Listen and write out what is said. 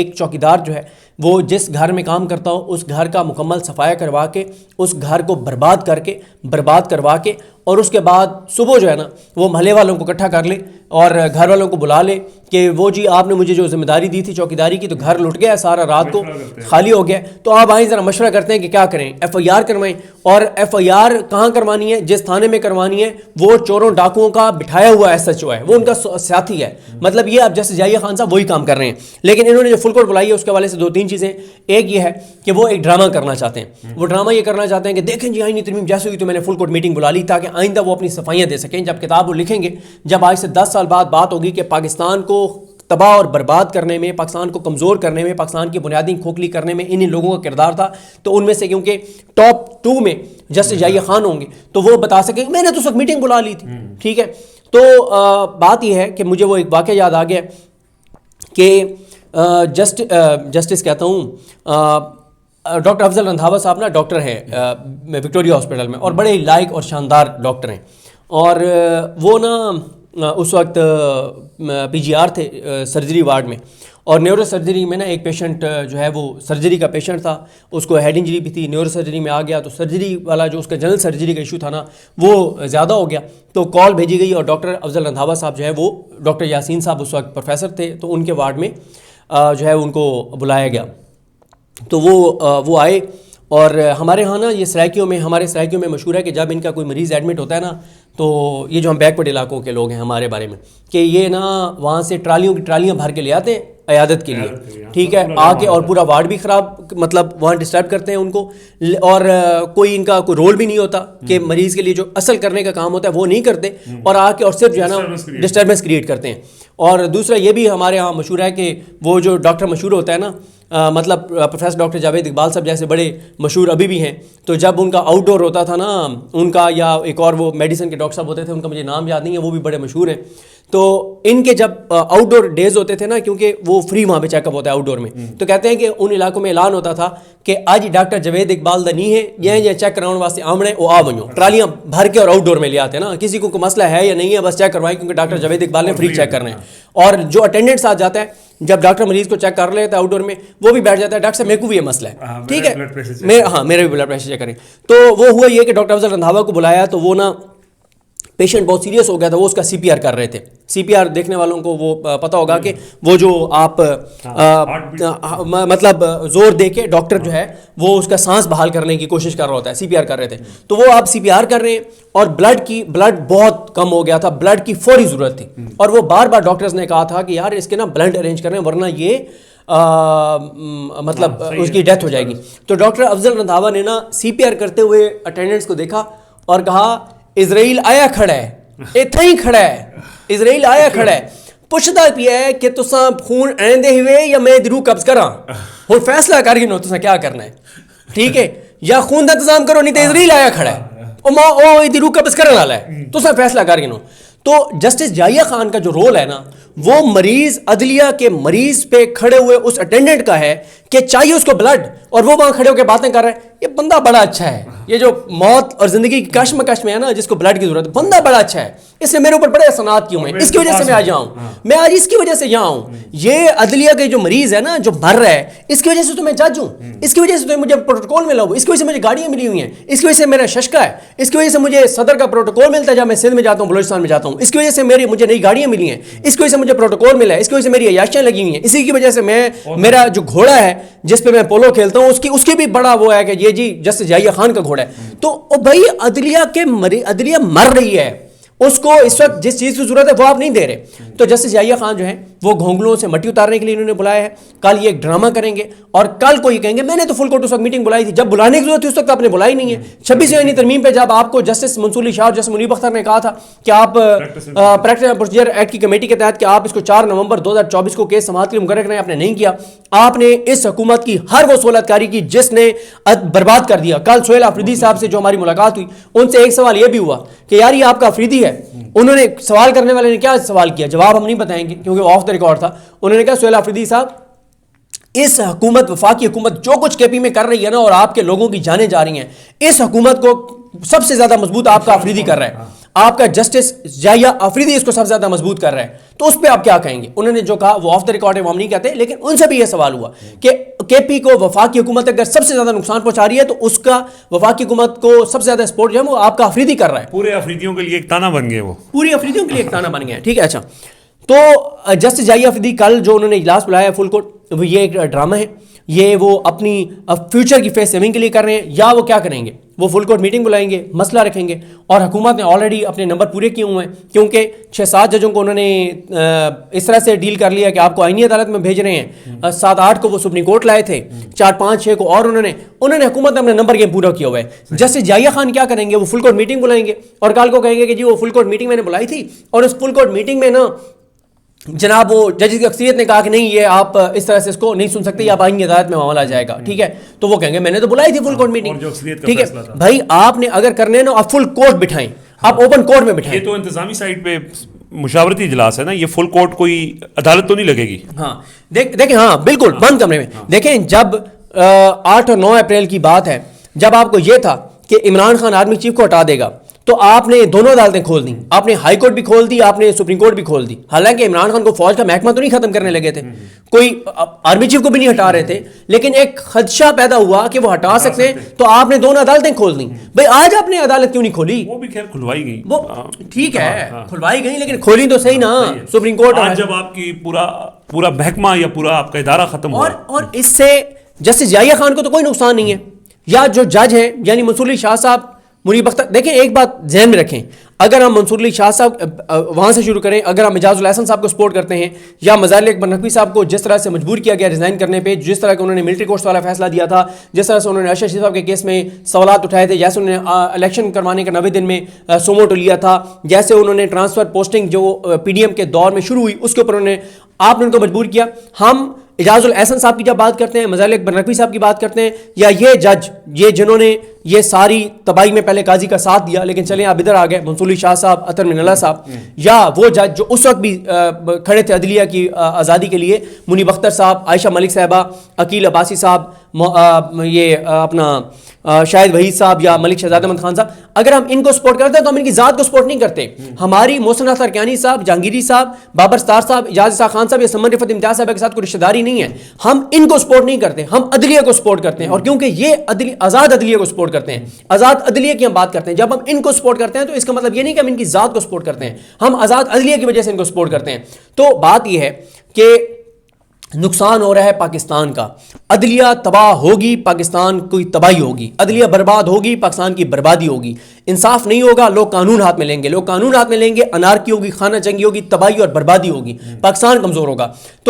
ایک چوکیدار جو ہے وہ جس گھر میں کام کرتا ہو اس گھر کا مکمل صفایا کروا کے اس گھر کو برباد کروا کے اور اس کے بعد صبح جو ہے نا وہ محلے والوں کو اکٹھا کر لے اور گھر والوں کو بلا لے کہ وہ جی آپ نے مجھے جو ذمہ داری دی تھی چوکیداری کی تو گھر لٹ گیا سارا رات کو خالی ہو گیا تو آپ آئیں ذرا مشورہ کرتے ہیں کہ کیا کریں, ایف آئی آر کروائیں. اور ایف آئی آر کہاں کروانی ہے, جس تھانے میں کروانی ہے وہ چوروں ڈاکوؤں کا بٹھایا ہوا ایس ایچ او ہے, وہ ان کا ساتھی ہے. مطلب یہ اب جیسے ضیاء خان صاحب وہی کام کر رہے ہیں. لیکن انہوں نے جو فل کورٹ بلائی ہے اس کے حوالے سے 2-3 چیزیں. ایک یہ ہے کہ وہ ایک ڈرامہ کرنا چاہتے ہیں. وہ ڈرامہ یہ کرنا چاہتے ہیں کہ دیکھیں جی آئینی ترمیم جیسے ہوئی تو میں نے فل کورٹ میٹنگ بلا لی تاکہ آئندہ وہ اپنی صفائیاں دے سکیں. جب کتاب وہ لکھیں گے, جب آج سے 10 سال بعد بات ہوگی کہ پاکستان کو تباہ اور برباد کرنے میں, پاکستان کو کمزور کرنے میں, پاکستان کی بنیادیں کھوکھلی کرنے میں انہی لوگوں کا کردار تھا, تو ان میں سے کیونکہ ٹاپ 2 میں جسٹس ضیاء خان ہوں گے تو وہ بتا سکیں میں نے تو اس وقت میٹنگ بلا لی تھی. ٹھیک ہے, تو بات یہ ہے کہ مجھے وہ ایک واقعہ یاد آ گیا کہ جسٹس کہتا ہوں ڈاکٹر افضل رندھاوا صاحب نا ڈاکٹر ہیں وکٹوریہ ہاسپٹل میں اور بڑے لائق اور شاندار ڈاکٹر ہیں. اور وہ نا اس وقت پی جی آر تھے سرجری وارڈ میں, اور نیورو سرجری میں نا ایک پیشنٹ جو ہے وہ سرجری کا پیشنٹ تھا, اس کو ہیڈ انجری بھی تھی, نیورو سرجری میں آ گیا تو سرجری والا جو اس کا جنرل سرجری کا ایشو تھا نا وہ زیادہ ہو گیا. تو کال بھیجی گئی اور ڈاکٹر افضل رندھاوا صاحب جو ہے وہ ڈاکٹر یاسین صاحب اس وقت پروفیسر تھے تو ان کے وارڈ میں جو ہے ان کو بلایا گیا. تو وہ آئے اور ہمارے ہاں نا یہ ہمارے سرائکیوں میں مشہور ہے کہ جب ان کا کوئی مریض ایڈمٹ ہوتا ہے نا تو یہ جو ہم بیک ورڈ علاقوں کے لوگ ہیں ہمارے بارے میں کہ یہ نا وہاں سے ٹرالیاں بھر کے لے آتے ہیں عیادت کے لیے. ٹھیک ہے, آ کے اور پورا وارڈ بھی خراب مطلب وہاں ڈسٹرب کرتے ہیں ان کو, اور کوئی ان کا کوئی رول بھی نہیں ہوتا کہ مریض کے لیے جو اصل کرنے کا کام ہوتا ہے وہ نہیں کرتے اور آ کے اور صرف جو ہے نا ڈسٹربنس کریٹ کرتے ہیں. اور دوسرا یہ بھی ہمارے ہاں مشہور ہے کہ وہ جو ڈاکٹر مشہور ہوتا ہے نا مطلب پروفیسر ڈاکٹر جاوید اقبال صاحب جیسے بڑے مشہور ابھی بھی ہیں, تو جب ان کا آؤٹ ڈور ہوتا تھا نا ان کا, یا ایک اور وہ میڈیسن کے ڈاکٹر صاحب ہوتے تھے ان کا مجھے نام یاد نہیں ہے, وہ بھی بڑے مشہور ہیں. تو ان کے جب آؤٹ ڈور ڈیز ہوتے تھے نا کیونکہ وہ فری وہاں پہ چیک اپ ہوتا ہے آؤٹ ڈور میں, تو کہتے ہیں کہ ان علاقوں میں اعلان ہوتا تھا کہ آج ڈاکٹر جاوید اقبال دا نہیں ہے یہ چیک کراؤن واسطے آمنے وہ آ بنو, ٹرالیاں بھر کے اور آؤٹ ڈور میں لے آتے ہیں نا, کسی کو کوئی مسئلہ ہے یا نہیں ہے بس چیک کروائیں کیونکہ ڈاکٹر جاوید اقبال نے فری چیک کرنا ہے. اور جو اٹینڈنٹ ساتھ جاتا ہے جب ڈاکٹر مریض کو چیک کر لیتا ہے آؤٹ ڈور میں وہ بھی بیٹھ جاتا ہے ڈاکٹر صاحب میرے کو بھی یہ مسئلہ ہے, ٹھیک ہے میرا بھی بلڈ پریشر چیک کریں. تو وہ ہوا یہ کہ ڈاکٹر افضل رندھاوا کو بلایا تو وہ نا پیشنٹ بہت سیریس ہو گیا تھا, وہ اس کا سی پی آر کر رہے تھے. سی پی آر دیکھنے والوں کو وہ پتہ ہوگا کہ وہ جو آپ مطلب زور دے کے ڈاکٹر جو ہے وہ اس کا سانس بحال کرنے کی کوشش کر رہا ہوتا ہے, سی پی آر کر رہے تھے. تو وہ آپ سی پی آر کر رہے ہیں اور بلڈ بہت کم ہو گیا تھا, بلڈ کی فوری ضرورت تھی, اور وہ بار بار ڈاکٹرز نے کہا تھا کہ یار اس کے نا بلڈ ارینج کریں ورنہ یہ مطلب اس کی ڈیتھ ہو جائے گی. تو ڈاکٹر افضل رندھاوا نے نا سی پی آر کرتے ہوئے اٹینڈنٹس کو دیکھا اور کہا اسرائیل آیا کھڑا ہے, اتنا ہی کھڑا ہے, اسرائیل آیا کھڑا ہے, پوچھتا پیا ہے کہ تساں خون ایندے ہوئے یا میں روح قبض کراں, ہن فیصلہ کر گئے نو تساں کیا کرنا ہے, ٹھیک ہے, یا خون دا انتظام کرو نہیں تے اسرائیل آیا کھڑا ہے او دی روح قبض کرنے والا ہے, تساں فیصلہ کر گئے نو. تو جسٹس ضیاء خان کا جو رول ہے نا وہ مریض عدلیہ کے مریض پہ کھڑے ہوئے اس اٹینڈنٹ کا ہے کہ چاہیے اس کو بلڈ, اور وہ وہاں کھڑے ہو کے باتیں کر رہے ہیں یہ بندہ بڑا اچھا ہے, یہ جو موت اور زندگی کی کشمکش میں ہے نا جس کو بلڈ کی ضرورت ہے, بندہ بڑا اچھا ہے, اس نے میرے اوپر بڑے احسانات کیے ہوئے ہیں, اس کی وجہ سے میں آج یہاں ہوں, میں آج اس کی وجہ سے یہاں ہوں. یہ عدلیہ کے جو مریض ہے نا جو مر رہا ہے اس کی وجہ سے تو میں جج ہوں, اس کی وجہ سے تو مجھے پروٹوکول ملا ہوا, اس کی وجہ سے مجھے گاڑیاں ملی ہوئی ہیں, اس کی وجہ سے میرا ششکا ہے, اس کی وجہ سے مجھے صدر کا پروٹوکول ملتا ہے جب میں سندھ میں جاتا ہوں بلوچستان میں جاتا ہوں, اس کی وجہ سے مجھے نئی گاڑیاں ملی ہیں, اس کی وجہ سے مجھے پروٹوکول ملا ہے, اس کی وجہ سے میری عیاشیاں لگی ہوئی ہیں, اسی کی وجہ سے میرا جو گھوڑا ہے جس پہ میں پولو کھیلتا ہوں اس کی بھی بڑا وہ ہے کہ یہ جی جسٹس ضیاء خان کا گھوڑا ہے. تو بھائی عدلیہ مر رہی ہے, اس کو اس وقت جس چیز کی ضرورت ہے وہ آپ نہیں دے رہے. تو جسٹس ضیاء خان جو ہیں وہ گھونگلوں سے مٹی اتارنے کے لیے انہوں نے بلایا ہے. کل یہ ایک ڈرامہ کریں گے اور کل کو یہ کہیں گے میں نے تو فل کورٹ اس وقت میٹنگ بلائی تھی, جب بلانے کی ضرورت تھی اس وقت آپ نے بلائی نہیں ہے. 26ویں ترمیم پہ جب آپ کو جسٹس منصور علی شاہ اور جسٹس منیب اختر نے کہا تھا کہ آپ پریکٹس اینڈ پروسیجر ایکٹ کی کمیٹی کے تحت کہ آپ اس کو 4 نومبر 2024 کو کیس سماعت کے لیے مقرر کریں, آپ نے نہیں کیا. آپ نے اس حکومت کی ہر وہ سہولت کاری کی جس نے برباد کر دیا. کل سہیل آفریدی صاحب سے جو ہماری ملاقات ہوئی ان سے ایک سوال یہ بھی ہوا کہ یار یہ آپ کا آفریدی ہے. انہوں نے سوال کرنے والے نے کیا سوال کیا, جواب ہم نہیں بتائیں گے کیونکہ وہ آف دا ریکارڈ تھا. انہوں نے کہا سہیل آفریدی صاحب اس حکومت وفاقی حکومت جو کچھ کے پی میں کر رہی ہے نا اور آپ کے لوگوں کی جانیں جا رہی ہیں, اس حکومت کو سب سے زیادہ مضبوط آپ کا آفریدی کر رہا ہے. آپ کا جسٹس یحییٰ آفریدی اس کو سب سے زیادہ مضبوط کر رہا ہے، تو اس پہ آپ کیا کہیں گے؟ انہوں نے جو کہا وہ آف دا ریکارڈ ہے، وہ ہم نہیں کہتے، لیکن ان سے بھی یہ سوال ہوا کہ کے پی کو وفاقی حکومت اگر سب سے زیادہ نقصان پہنچا رہی ہے تو اس کا وفاقی حکومت کو سب سے زیادہ سپورٹ جو ہے وہ آپ کا آفریدی کر رہا ہے. پورے افریدیوں کے لیے ایک تانا بن گئے، وہ پوری افریدیوں کے لیے ایک تانا بن گیا ہے. ٹھیک ہے، اچھا تو جسٹس یحییٰ آفریدی کل جو انہوں نے اجلاس بلایا ہے فل کورٹ، وہ یہ ایک ڈرامہ ہے، یہ وہ اپنی فیوچر کی فیس سیونگ کے لیے کر رہے ہیں، یا وہ کیا کریں گے؟ وہ فل کورٹ میٹنگ بلائیں گے، مسئلہ رکھیں گے، اور حکومت نے آلریڈی اپنے نمبر پورے کیے ہوئے ہیں، کیونکہ 6-7 ججوں کو انہوں نے اس طرح سے ڈیل کر لیا کہ آپ کو آئینی عدالت میں بھیج رہے ہیں. 7-8 کو وہ سپریم کورٹ لائے تھے، 4-5-6 کو اور انہوں نے حکومت نے اپنا نمبر گیم پورا کیا ہوا ہے. جسٹس یحییٰ خان کیا کریں گے؟ وہ فل کورٹ میٹنگ بلائیں گے اور کل کو کہیں گے کہ جی وہ فل کورٹ میٹنگ میں نے بلائی تھی، اور اس فل کورٹ میٹنگ میں نا جناب وہ ججز کی اکثریت نے کہا کہ نہیں یہ آپ اس طرح سے اس کو نہیں سن سکتے، یہ آپ آئینی عدالت میں معاملہ جائے گا. ٹھیک ہے، تو وہ کہیں گے میں نے تو بلائی تھی فل کورٹ میٹنگ. ٹھیک ہے بھائی، آپ نے اگر کرنے نا آپ فل کورٹ بٹھائیں، آپ اوپن کورٹ میں بٹھائیں. یہ تو انتظامی سائٹ پہ مشاورتی اجلاس ہے نا، یہ فل کورٹ کوئی عدالت تو نہیں لگے گی. ہاں دیکھیں، ہاں بالکل بند کمرے میں. دیکھیں جب 8 اور 9 اپریل کی بات ہے، جب آپ کو یہ تھا کہ عمران خان آرمی چیف کو ہٹا دے گا، تو آپ نے دونوں عدالتیں کھول دیں، آپ نے ہائی کورٹ بھی کھول دی، آپ نے سپریم کورٹ بھی کھول دی. حالانکہ عمران خان کو فوج کا محکمہ تو نہیں ختم کرنے لگے تھے، کوئی آرمی چیف کو بھی نہیں ہٹا رہے تھے، لیکن ایک خدشہ پیدا ہوا کہ وہ ہٹا سکتے ہیں، تو آپ نے دونوں عدالتیں کھول دیں. بھائی آج آپ نے عدالت کیوں نہیں کھولی؟ وہ بھی خیر کھلوائی گئی، وہ ٹھیک ہے کھلوائی گئی، لیکن کھولی تو صحیح نا سپریم کورٹ. آج جب آپ کی پورا محکمہ یا پورا آپ کا ادارہ ختم ہوا، اور اس سے جسٹس یحییٰ خان کو تو کوئی نقصان نہیں ہے، یا جو جج ہیں یعنی منصور علی شاہ صاحب، منیب اختر. دیکھیں ایک بات ذہن میں رکھیں، اگر ہم منصور علی شاہ صاحب وہاں سے شروع کریں، اگر ہم اعجاز الاحسن صاحب کو سپورٹ کرتے ہیں، یا مظاہر اکبر نقوی صاحب کو جس طرح سے مجبور کیا گیا ریزائن کرنے پہ، جس طرح کہ انہوں نے ملٹری کورٹس والا فیصلہ دیا تھا، جس طرح سے انہوں نے ارشد شریف صاحب کے کیس میں سوالات اٹھائے تھے، جیسے انہوں نے الیکشن کروانے کا 90 دن میں سوموٹو لیا تھا، جیسے انہوں نے ٹرانسفر پوسٹنگ جو پی ڈی ایم کے دور میں شروع ہوئی اس کے اوپر آپ نے ان کو مجبور کیا. ہم اعجاز الاحسن صاحب کی جب بات کرتے ہیں، مظاہر اکبر نقوی صاحب کی بات کرتے ہیں، یا یہ جج یہ جنہوں نے یہ ساری تباہی میں پہلے قاضی کا ساتھ دیا، لیکن چلیں آپ ادھر آ گئے، منصور علی شاہ صاحب، اطہر من اللہ صاحب، یا وہ جج جو اس وقت بھی کھڑے تھے عدلیہ کی آزادی کے لیے، منیب اختر صاحب، عائشہ ملک صاحبہ، عقیل عباسی صاحب، یہ اپنا شاہد وحید صاحب، یا ملک شہزاد احمد خان صاحب. اگر ہم ان کو سپورٹ کرتے ہیں تو ہم ان کی ذات کو سپورٹ نہیں کرتے. ہماری محسن اختر کیانی صاحب، جہانگیری صاحب، بابر ستار صاحب، اعجاز اسحاق خان صاحب یا سمن رفعت امتیاز صاحب کے ساتھ کوئی رشتہ داری نہیں ہے. ہم ان کو سپورٹ نہیں کرتے، ہم عدلیہ کو سپورٹ کرتے ہیں. اور کیونکہ یہ آزاد عدلیہ کو سپورٹ کرتے ہیں، آزاد عدلیہ کی ہم بات کرتے ہیں، جب ہم ان کو سپورٹ کرتے ہیں تو اس کا مطلب یہ نہیں کہ ہم ان کی ذات کو سپورٹ کرتے ہیں، ہم آزاد عدلیہ کی وجہ سے ان کو سپورٹ کرتے ہیں. تو بات یہ ہے کہ نقصان ہو رہا ہے پاکستان کا، عدلیہ تباہ ہوگی، پاکستان کی تباہی ہوگی، عدلیہ برباد ہوگی، پاکستان کی بربادی ہوگی، انصاف نہیں ہوگا، لوگ قانون ہاتھ میں لیں گے، لوگ قانون ہاتھ میں لیں گے، انارکی ہوگی، خانہ جنگی ہوگی، تباہی اور بربادی ہوگی، پاکستان کمزور ہوگا. تو